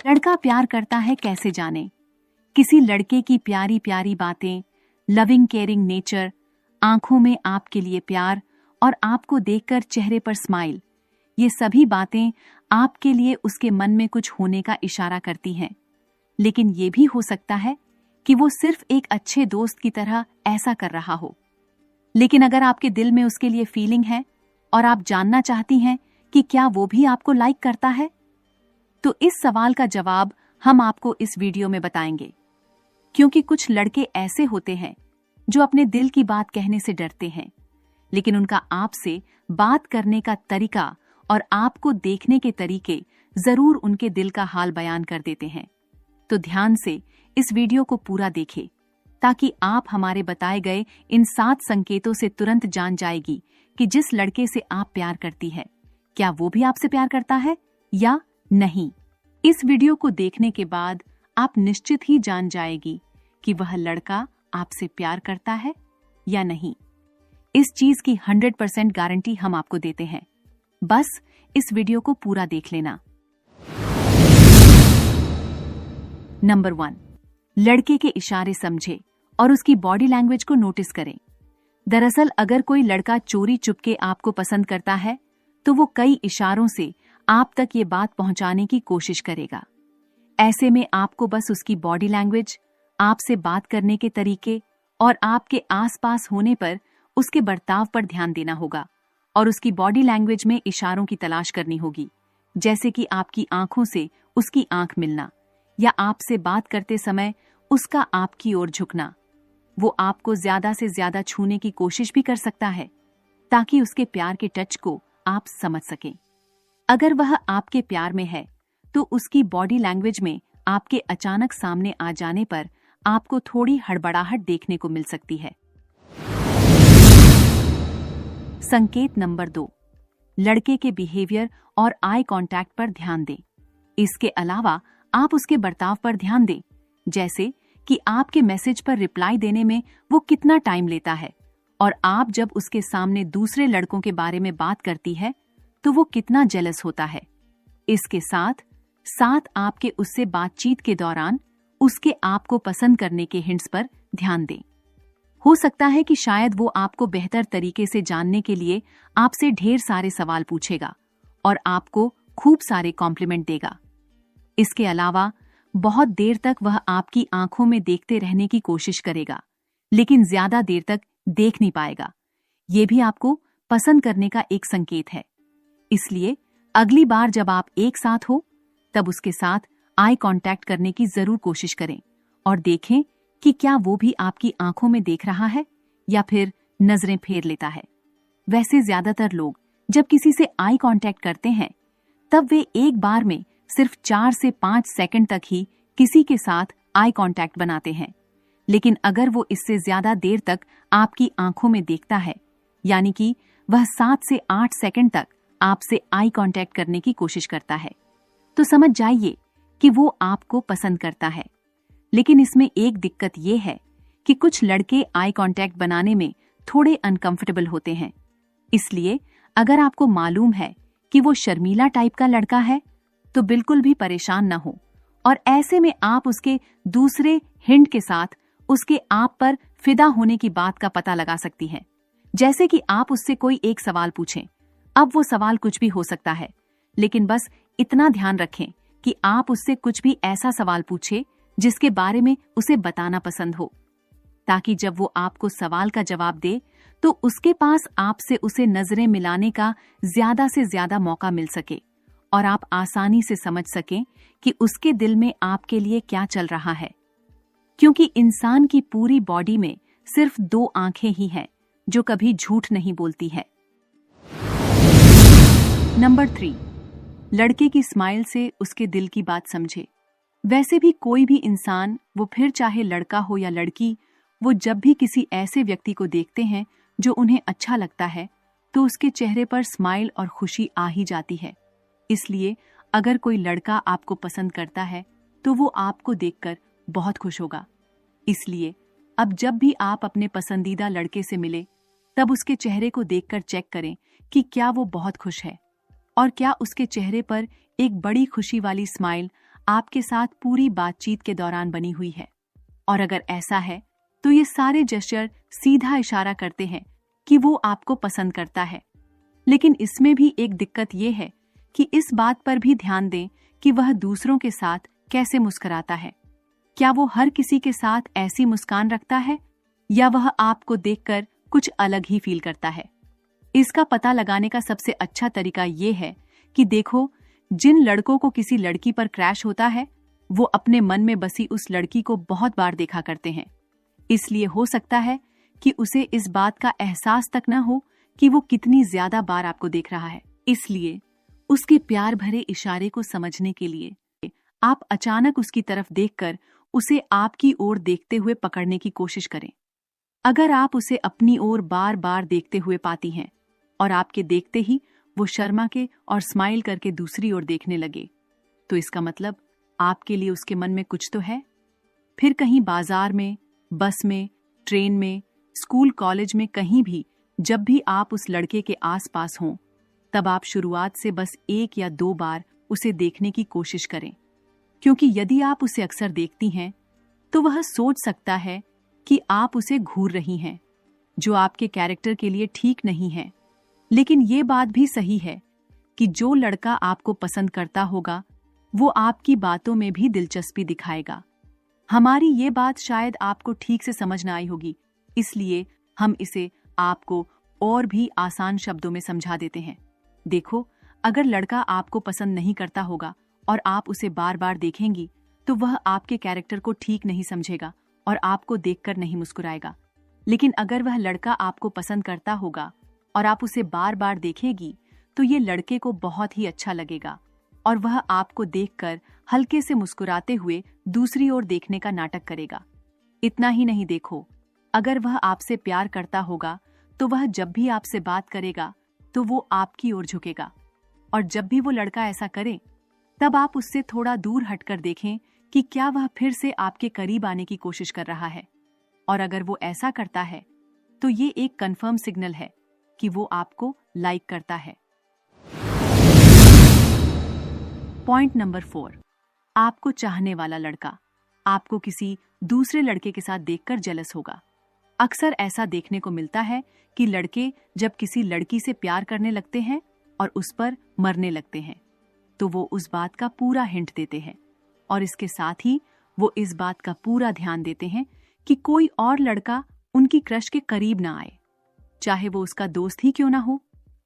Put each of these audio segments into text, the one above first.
लड़का प्यार करता है कैसे जाने। किसी लड़के की प्यारी प्यारी बातें, लविंग केयरिंग नेचर, आंखों में आपके लिए प्यार और आपको देखकर चेहरे पर स्माइल, ये सभी बातें आपके लिए उसके मन में कुछ होने का इशारा करती हैं। लेकिन ये भी हो सकता है कि वो सिर्फ एक अच्छे दोस्त की तरह ऐसा कर रहा हो। लेकिन अगर आपके दिल में उसके लिए फीलिंग है और आप जानना चाहती हैं कि क्या वो भी आपको लाइक करता है, तो इस सवाल का जवाब हम आपको इस वीडियो में बताएंगे। क्योंकि कुछ लड़के ऐसे होते हैं जो अपने दिल की बात कहने से डरते हैं, लेकिन उनका आपसे बात करने का तरीका और आपको देखने के तरीके जरूर उनके दिल का हाल बयान कर देते हैं। तो ध्यान से इस वीडियो को पूरा देखें ताकि आप हमारे बताए गए इन 7 संकेतों से तुरंत जान जाएगी कि जिस लड़के से आप प्यार करती है, क्या वो भी आपसे प्यार करता है या नहीं। इस वीडियो को देखने के बाद आप निश्चित ही जान जाएगी कि वह लड़का आपसे प्यार करता है या नहीं। इस चीज की 100% गारंटी हम आपको देते हैं। बस इस वीडियो को पूरा देख लेना। नंबर 1, लड़के के इशारे समझे और उसकी बॉडी लैंग्वेज को नोटिस करें। दरअसल अगर कोई लड़का चोरी चुपके आपको पसंद करता है तो वो कई इशारों से आप तक ये बात पहुंचाने की कोशिश करेगा। ऐसे में आपको बस उसकी बॉडी लैंग्वेज, आपसे बात करने के तरीके और आपके आसपास होने पर उसके बर्ताव पर ध्यान देना होगा और उसकी बॉडी लैंग्वेज में इशारों की तलाश करनी होगी, जैसे कि आपकी आंखों से उसकी आंख मिलना या आपसे बात करते समय उसका आपकी ओर झुकना। वो आपको ज्यादा से ज्यादा छूने की कोशिश भी कर सकता है ताकि उसके प्यार के टच को आप समझ सकें। अगर वह आपके प्यार में है तो उसकी बॉडी लैंग्वेज में आपके अचानक सामने आ जाने पर आपको थोड़ी हड़बड़ाहट देखने को मिल सकती है। संकेत नंबर 2, लड़के के बिहेवियर और आई कांटेक्ट पर ध्यान दें। इसके अलावा आप उसके बर्ताव पर ध्यान दें, जैसे कि आपके मैसेज पर रिप्लाई देने में वो कितना टाइम लेता है और आप जब उसके सामने दूसरे लड़कों के बारे में बात करती है तो वो कितना जेलस होता है। इसके साथ साथ आपके उससे बातचीत के दौरान उसके आपको पसंद करने के हिंट्स पर ध्यान दें। हो सकता है कि शायद वो आपको बेहतर तरीके से जानने के लिए आपसे ढेर सारे सवाल पूछेगा और आपको खूब सारे कॉम्प्लीमेंट देगा। इसके अलावा बहुत देर तक वह आपकी आंखों में देखते रहने की कोशिश करेगा, लेकिन ज्यादा देर तक देख नहीं पाएगा। ये भी आपको पसंद करने का एक संकेत है। इसलिए अगली बार जब आप एक साथ हो तब उसके साथ आई कांटेक्ट करने की जरूर कोशिश करें और देखें कि क्या वो भी आपकी आंखों में देख रहा है या फिर नजरें फेर लेता है। वैसे ज्यादातर लोग जब किसी से आई कांटेक्ट करते हैं तब वे एक बार में सिर्फ 4 से 5 सेकंड तक ही किसी के साथ आई कांटेक्ट बनाते हैं। लेकिन अगर वो इससे ज्यादा देर तक आपकी आंखों में देखता है, यानी कि वह 7 से 8 सेकंड तक आपसे आई कांटेक्ट करने की कोशिश करता है, तो समझ जाइए कि वो आपको पसंद करता है। लेकिन इसमें एक दिक्कत ये है कि कुछ लड़के आई कांटेक्ट बनाने में थोड़े अनकंफर्टेबल होते हैं। इसलिए अगर आपको मालूम है कि वो शर्मीला टाइप का लड़का है तो बिल्कुल भी परेशान न हो और ऐसे में आप उसके दूसरे हिंट के साथ उसके आप पर फिदा होने की बात का पता लगा सकती हैं। जैसे कि आप उससे कोई एक सवाल पूछें। अब वो सवाल कुछ भी हो सकता है, लेकिन बस इतना ध्यान रखें कि आप उससे कुछ भी ऐसा सवाल पूछे जिसके बारे में उसे बताना पसंद हो, ताकि जब वो आपको सवाल का जवाब दे तो उसके पास आपसे उसे नजरें मिलाने का ज्यादा से ज्यादा मौका मिल सके और आप आसानी से समझ सकें कि उसके दिल में आपके लिए क्या चल रहा है। क्योंकि इंसान की पूरी बॉडी में सिर्फ 2 आंखें ही हैं जो कभी झूठ नहीं बोलती है। नंबर 3, लड़के की स्माइल से उसके दिल की बात समझे। वैसे भी कोई भी इंसान, वो फिर चाहे लड़का हो या लड़की, वो जब भी किसी ऐसे व्यक्ति को देखते हैं जो उन्हें अच्छा लगता है तो उसके चेहरे पर स्माइल और खुशी आ ही जाती है। इसलिए अगर कोई लड़का आपको पसंद करता है तो वो आपको देखकर बहुत खुश होगा। इसलिए अब जब भी आप अपने पसंदीदा लड़के से मिले तब उसके चेहरे को देखकर चेक करें कि क्या वो बहुत खुश है और क्या उसके चेहरे पर एक बड़ी खुशी वाली स्माइल आपके साथ पूरी बातचीत के दौरान बनी हुई है। और अगर ऐसा है तो ये सारे जेस्चर सीधा इशारा करते हैं कि वो आपको पसंद करता है। लेकिन इसमें भी एक दिक्कत ये है कि इस बात पर भी ध्यान दें कि वह दूसरों के साथ कैसे मुस्कुराता है। क्या वो हर किसी के साथ ऐसी मुस्कान रखता है या वह आपको देखकर कुछ अलग ही फील करता है? इसका पता लगाने का सबसे अच्छा तरीका ये है कि देखो, जिन लड़कों को किसी लड़की पर क्रैश होता है वो अपने मन में बसी उस लड़की को बहुत बार देखा करते हैं। इसलिए हो सकता है कि उसे इस बात का एहसास तक न हो कि वो कितनी ज्यादा बार आपको देख रहा है। इसलिए उसके प्यार भरे इशारे को समझने के लिए आप अचानक उसकी तरफ देखकर उसे आपकी ओर देखते हुए पकड़ने की कोशिश करें। अगर आप उसे अपनी ओर बार बार देखते हुए पाती हैं और आपके देखते ही वो शर्मा के और स्माइल करके दूसरी ओर देखने लगे, तो इसका मतलब आपके लिए उसके मन में कुछ तो है। फिर कहीं बाजार में, बस में, ट्रेन में, स्कूल कॉलेज में, कहीं भी जब भी आप उस लड़के के आसपास हों, तब आप शुरुआत से बस 1 या 2 बार उसे देखने की कोशिश करें। क्योंकि यदि आप उसे अक्सर देखती हैं तो वह सोच सकता है कि आप उसे घूर रही हैं, जो आपके कैरेक्टर के लिए ठीक नहीं है। लेकिन ये बात भी सही है कि जो लड़का आपको पसंद करता होगा वो आपकी बातों में भी दिलचस्पी दिखाएगा। हमारी ये बात शायद आपको ठीक से समझ ना आई होगी, इसलिए हम इसे आपको और भी आसान शब्दों में समझा देते हैं। देखो, अगर लड़का आपको पसंद नहीं करता होगा और आप उसे बार बार देखेंगी तो वह आपके कैरेक्टर को ठीक नहीं समझेगा और आपको देखकर नहीं मुस्कुराएगा। लेकिन अगर वह लड़का आपको पसंद करता होगा और आप उसे बार बार देखेगी तो ये लड़के को बहुत ही अच्छा लगेगा और वह आपको देखकर हल्के से मुस्कुराते हुए दूसरी ओर देखने का नाटक करेगा। इतना ही नहीं, देखो, अगर वह आपसे प्यार करता होगा तो वह जब भी आपसे बात करेगा तो वो आपकी ओर झुकेगा। और जब भी वो लड़का ऐसा करे तब आप उससे थोड़ा दूर हटकर देखें कि क्या वह फिर से आपके करीब आने की कोशिश कर रहा है। और अगर वो ऐसा करता है तो ये एक कंफर्म सिग्नल है कि वो आपको लाइक करता है। पॉइंट नंबर 4, आपको चाहने वाला लड़का आपको किसी दूसरे लड़के के साथ देखकर जेलस होगा। अक्सर ऐसा देखने को मिलता है कि लड़के जब किसी लड़की से प्यार करने लगते हैं और उस पर मरने लगते हैं तो वो उस बात का पूरा हिंट देते हैं और इसके साथ ही वो इस बात का पूरा ध्यान देते हैं कि कोई और लड़का उनकी क्रश के करीब ना आए, चाहे वो उसका दोस्त ही क्यों ना हो।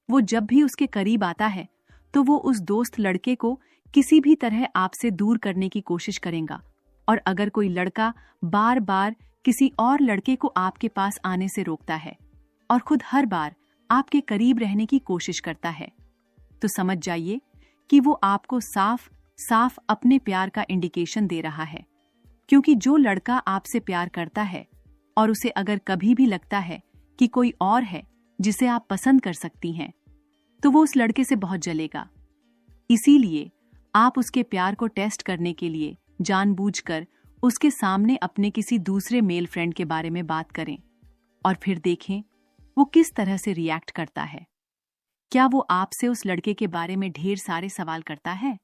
वो जब भी उसके करीब आता है तो वो उस दोस्त लड़के को किसी भी तरह आपसे दूर करने की कोशिश करेगा। और अगर कोई लड़का बार बार किसी और लड़के को आपके पास आने से रोकता है और खुद हर बार आपके करीब रहने की कोशिश करता है, तो समझ जाइए कि वो आपको साफ साफ अपने प्यार का इंडिकेशन दे रहा है। क्योंकि जो लड़का आपसे प्यार करता है और उसे अगर कभी भी लगता है कि कोई और है जिसे आप पसंद कर सकती हैं, तो वो उस लड़के से बहुत जलेगा। इसीलिए आप उसके प्यार को टेस्ट करने के लिए जानबूझकर उसके सामने अपने किसी दूसरे मेल फ्रेंड के बारे में बात करें और फिर देखें वो किस तरह से रिएक्ट करता है। क्या वो आपसे उस लड़के के बारे में ढेर सारे सवाल करता है?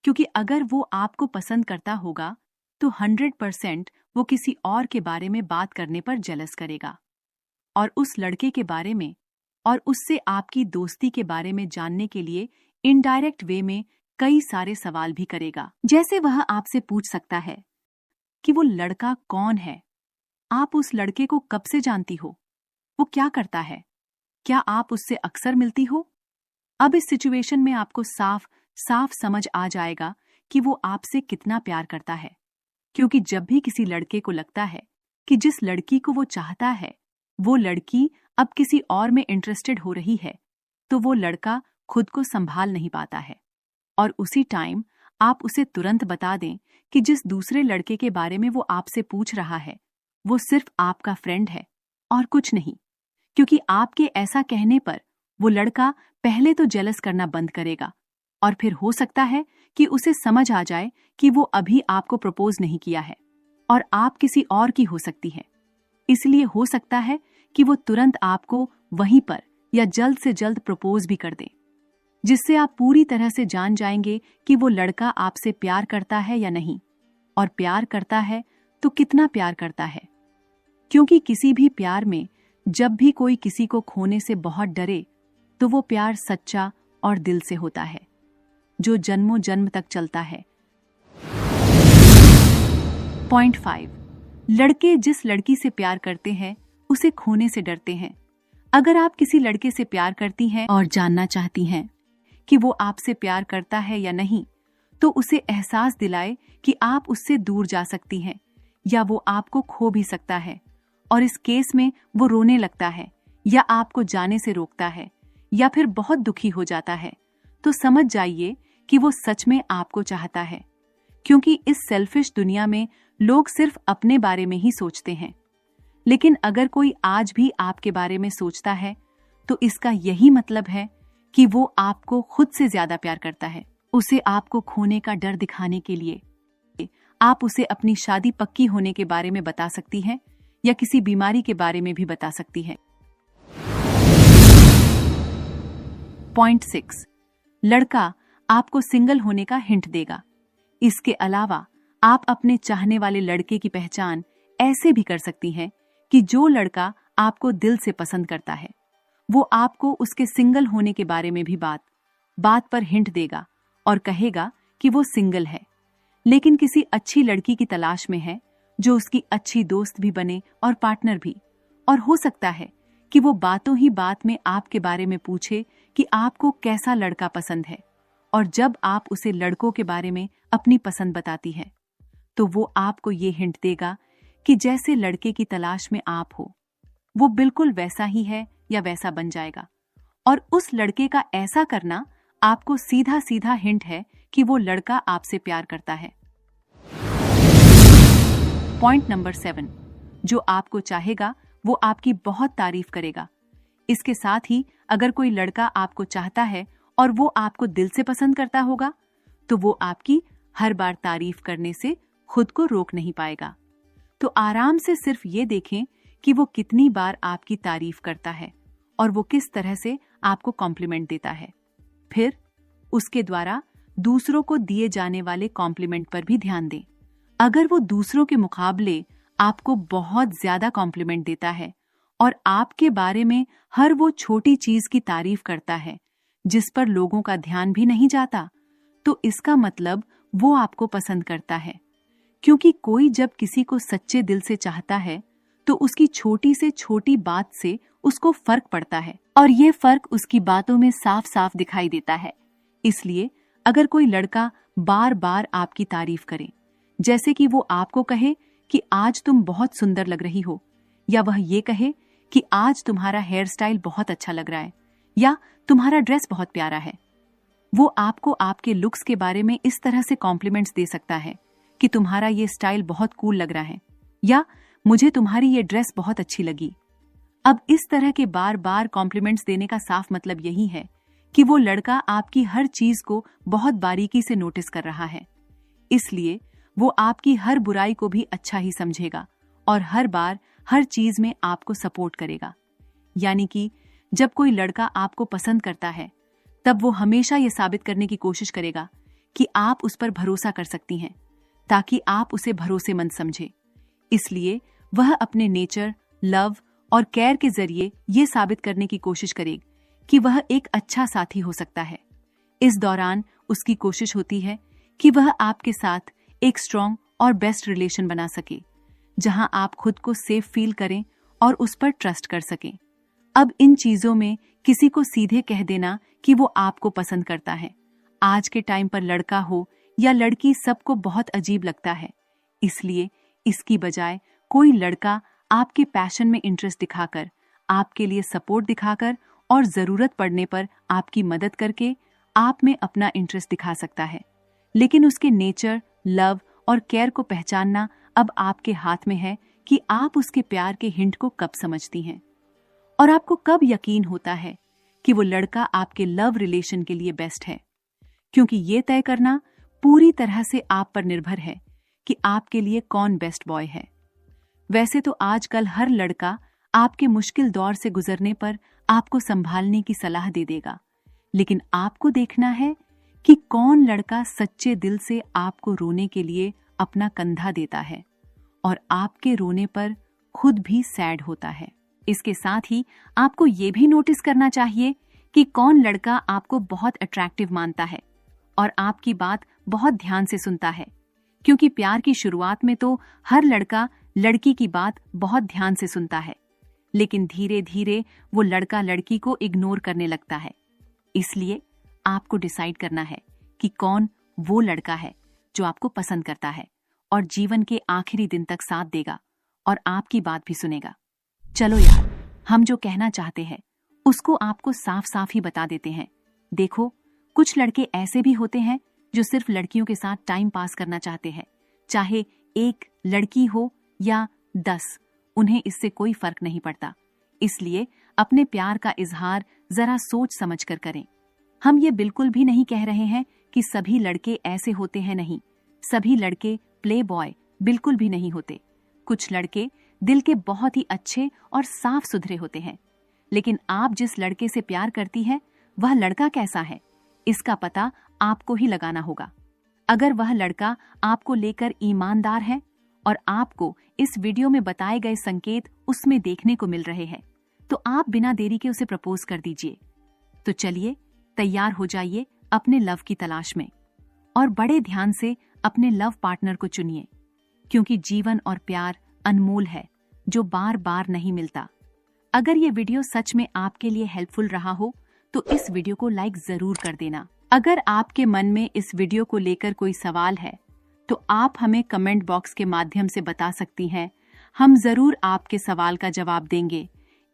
क्योंकि अगर वो आपको पसंद करता होगा तो 100% वो किसी और के बारे में बात करने पर जेलस करेगा और उस लड़के के बारे में और उससे आपकी दोस्ती के बारे में जानने के लिए इनडायरेक्ट वे में कई सारे सवाल भी करेगा। जैसे वह आपसे पूछ सकता है कि वो लड़का कौन है, आप उस लड़के को कब से जानती हो, वो क्या करता है, क्या आप उससे अक्सर मिलती हो। अब इस सिचुएशन में आपको साफ साफ समझ आ जाएगा कि वो आपसे कितना प्यार करता है। क्योंकि जब भी किसी लड़के को लगता है कि जिस लड़की को वो चाहता है वो लड़की अब किसी और में इंटरेस्टेड हो रही है, तो वो लड़का खुद को संभाल नहीं पाता है और उसी टाइम आप उसे तुरंत बता दें कि जिस दूसरे लड़के के बारे में वो आपसे पूछ रहा है वो सिर्फ आपका फ्रेंड है और कुछ नहीं। क्योंकि आपके ऐसा कहने पर वो लड़का पहले तो जेलस करना बंद करेगा और फिर हो सकता है कि उसे समझ आ जाए कि वो अभी आपको प्रपोज नहीं किया है और आप किसी और की हो सकती है। इसलिए हो सकता है कि वो तुरंत आपको वहीं पर या जल्द से जल्द प्रपोज भी कर दे। जिससे आप पूरी तरह से जान जाएंगे कि वो लड़का आपसे प्यार करता है या नहीं, और प्यार करता है तो कितना प्यार करता है। क्योंकि किसी भी प्यार में जब भी कोई किसी को खोने से बहुत डरे तो वो प्यार सच्चा और दिल से होता है, जो जन्मों जन्म तक चलता है। पॉइंट 5, लड़के जिस लड़की से प्यार करते हैं उसे खोने से डरते हैं। अगर आप किसी लड़के से प्यार करती हैं और जानना चाहती हैं कि वो आपसे प्यार करता है या नहीं, तो उसे एहसास दिलाए कि आप उससे दूर जा सकती हैं या वो आपको खो भी सकता है, और इस केस में वो रोने लगता है या आपको जाने से रोकता है या फिर बहुत दुखी हो जाता है, तो समझ जाइए कि वो सच में आपको चाहता है। क्योंकि इस सेल्फिश दुनिया में लोग सिर्फ अपने बारे में ही सोचते हैं। लेकिन अगर कोई आज भी आपके बारे में सोचता है तो इसका यही मतलब है कि वो आपको खुद से ज्यादा प्यार करता है। उसे आपको खोने का डर दिखाने के लिए आप उसे अपनी शादी पक्की होने के बारे में बता सकती हैं या किसी बीमारी के बारे में भी बता सकती हैं। पॉइंट 6, लड़का आपको सिंगल होने का हिंट देगा। इसके अलावा आप अपने चाहने वाले लड़के की पहचान ऐसे भी कर सकती हैं कि जो लड़का आपको दिल से पसंद करता है वो आपको उसके सिंगल होने के बारे में भी बात पर हिंट देगा और कहेगा कि वो सिंगल है, लेकिन किसी अच्छी लड़की की तलाश में है जो उसकी अच्छी दोस्त भी बने और पार्टनर भी। और हो सकता है कि वो बातों ही बात में आपके बारे में पूछे कि आपको कैसा लड़का पसंद है, और जब आप उसे लड़कों के बारे में अपनी पसंद बताती है तो वो आपको ये हिंट देगा कि जैसे लड़के की तलाश में आप हो वो बिल्कुल वैसा ही है या वैसा बन जाएगा। और उस लड़के का ऐसा करना आपको सीधा सीधा हिंट है कि वो लड़का आपसे प्यार करता है। पॉइंट नंबर 7, जो आपको चाहेगा वो आपकी बहुत तारीफ करेगा। इसके साथ ही अगर कोई लड़का आपको चाहता है और वो आपको दिल से पसंद करता होगा तो वो आपकी हर बार तारीफ करने से खुद को रोक नहीं पाएगा। तो आराम से सिर्फ ये देखें कि वो कितनी बार आपकी तारीफ करता है और वो किस तरह से आपको कॉम्प्लीमेंट देता है। फिर उसके द्वारा दूसरों को दिए जाने वाले कॉम्प्लीमेंट पर भी ध्यान दें। अगर वो दूसरों के मुकाबले आपको बहुत ज्यादा कॉम्प्लीमेंट देता है और आपके बारे में हर वो छोटी चीज की तारीफ करता है जिस पर लोगों का ध्यान भी नहीं जाता, तो इसका मतलब वो आपको पसंद करता है। क्योंकि कोई जब किसी को सच्चे दिल से चाहता है तो उसकी छोटी से छोटी बात से उसको फर्क पड़ता है, और ये फर्क उसकी बातों में साफ साफ दिखाई देता है। इसलिए अगर कोई लड़का बार बार आपकी तारीफ करे, जैसे कि वो आपको कहे कि आज तुम बहुत सुंदर लग रही हो, या वह ये कहे कि आज तुम्हारा हेयर स्टाइल बहुत अच्छा लग रहा है, या तुम्हारा ड्रेस बहुत प्यारा है, वो आपको आपके लुक्स के बारे में इस तरह से कॉम्प्लीमेंट्स दे सकता है कि तुम्हारा ये स्टाइल बहुत कूल लग रहा है, या मुझे तुम्हारी ये ड्रेस बहुत अच्छी लगी। अब इस तरह के बार बार कॉम्प्लीमेंट्स देने का साफ मतलब यही है कि वो लड़का आपकी हर चीज को बहुत बारीकी से नोटिस कर रहा है। इसलिए वो आपकी हर बुराई को भी अच्छा ही समझेगा और हर बार हर चीज में आपको सपोर्ट करेगा। यानी कि जब कोई लड़का आपको पसंद करता है तब वो हमेशा ये साबित करने की कोशिश करेगा कि आप उस पर भरोसा कर सकती हैं, ताकि आप उसे भरोसेमंद समझे। इसलिए वह अपने नेचर, लव और केयर के जरिए ये साबित करने की कोशिश करेगी कि वह एक अच्छा साथी हो सकता है। इस दौरान उसकी कोशिश होती है कि वह आपके साथ एक स्ट्रॉन्ग और बेस्ट रिलेशन बना सके, जहां आप खुद को सेफ फील करें और उस पर ट्रस्ट कर सकें। अब इन चीजों में किसी को सीधे कह देना कि वो आपको पसंद करता है, आज के टाइम पर लड़का हो या लड़की, सबको बहुत अजीब लगता है। इसलिए इसकी बजाय कोई लड़का आपके पैशन में इंटरेस्ट दिखाकर, आपके लिए सपोर्ट दिखाकर और जरूरत पड़ने पर आपकी मदद करके आप में अपना इंटरेस्ट दिखा सकता है। लेकिन उसके नेचर, लव और केयर को पहचानना अब आपके हाथ में है कि आप उसके प्यार के हिंट को कब समझती हैं और आपको कब यकीन होता है कि वो लड़का आपके लव रिलेशन के लिए बेस्ट है। क्योंकि ये तय करना पूरी तरह से आप पर निर्भर है कि आपके लिए कौन बेस्ट बॉय है। वैसे तो आजकल हर लड़का आपके मुश्किल दौर से गुजरने पर आपको संभालने की सलाह दे देगा, लेकिन आपको देखना है कि कौन लड़का सच्चे दिल से आपको रोने के लिए अपना कंधा देता है और आपके रोने पर खुद भी सैड होता है। इसके साथ ही आपको ये भी नोटिस करना चाहिए कि कौन लड़का आपको बहुत अट्रैक्टिव मानता है और आपकी बात बहुत ध्यान से सुनता है, क्योंकि प्यार की शुरुआत में तो हर लड़का लड़की की बात बहुत ध्यान से सुनता है, लेकिन धीरे धीरे वो लड़का लड़की को इग्नोर करने लगता है। इसलिए आपको डिसाइड करना है कि कौन वो लड़का है जो आपको पसंद करता है और जीवन के आखिरी दिन तक साथ देगा और आपकी बात भी सुनेगा। चलो यार, हम जो कहना चाहते हैं उसको आपको साफ साफ ही बता देते हैं। देखो, कुछ लड़के ऐसे भी होते हैं जो सिर्फ लड़कियों के साथ टाइम पास करना चाहते हैं, चाहे एक लड़की हो या 10, उन्हें इससे कोई फर्क नहीं पड़ता। इसलिए अपने प्यार का इजहार जरा सोच समझ कर करें। हम ये बिल्कुल भी नहीं कह रहे हैं कि सभी लड़के ऐसे होते हैं, नहीं। सभी लड़के प्ले बॉय बिल्कुल भी नहीं होते। कुछ लड़के दिल के बहुत ही अच्छे और साफ सुथरे होते हैं, लेकिन आप जिस लड़के से प्यार करती हैं वह लड़का कैसा है, इसका पता आपको ही लगाना होगा। अगर वह लड़का आपको लेकर ईमानदार है और आपको इस वीडियो में बताए गए संकेत उसमें देखने को मिल रहे हैं, तो आप बिना देरी के उसे प्रपोज कर दीजिए। तो चलिए, तैयार हो जाइए अपने लव की तलाश में और बड़े ध्यान से अपने लव पार्टनर को चुनिए, क्योंकि जीवन और प्यार अनमोल है जो बार बार नहीं मिलता। अगर ये वीडियो सच में आपके लिए हेल्पफुल रहा हो तो इस वीडियो को लाइक जरूर कर देना। अगर आपके मन में इस वीडियो को लेकर कोई सवाल है तो आप हमें कमेंट बॉक्स के माध्यम से बता सकती हैं। हम जरूर आपके सवाल का जवाब देंगे।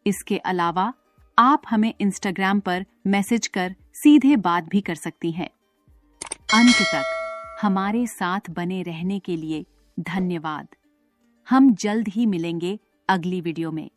इसके अलावा आप हमें इंस्टाग्राम पर मैसेज कर सीधे बात भी कर सकती हैं। अंत तक हमारे साथ बने रहने के लिए धन्यवाद। हम जल्द ही मिलेंगे अगली वीडियो में।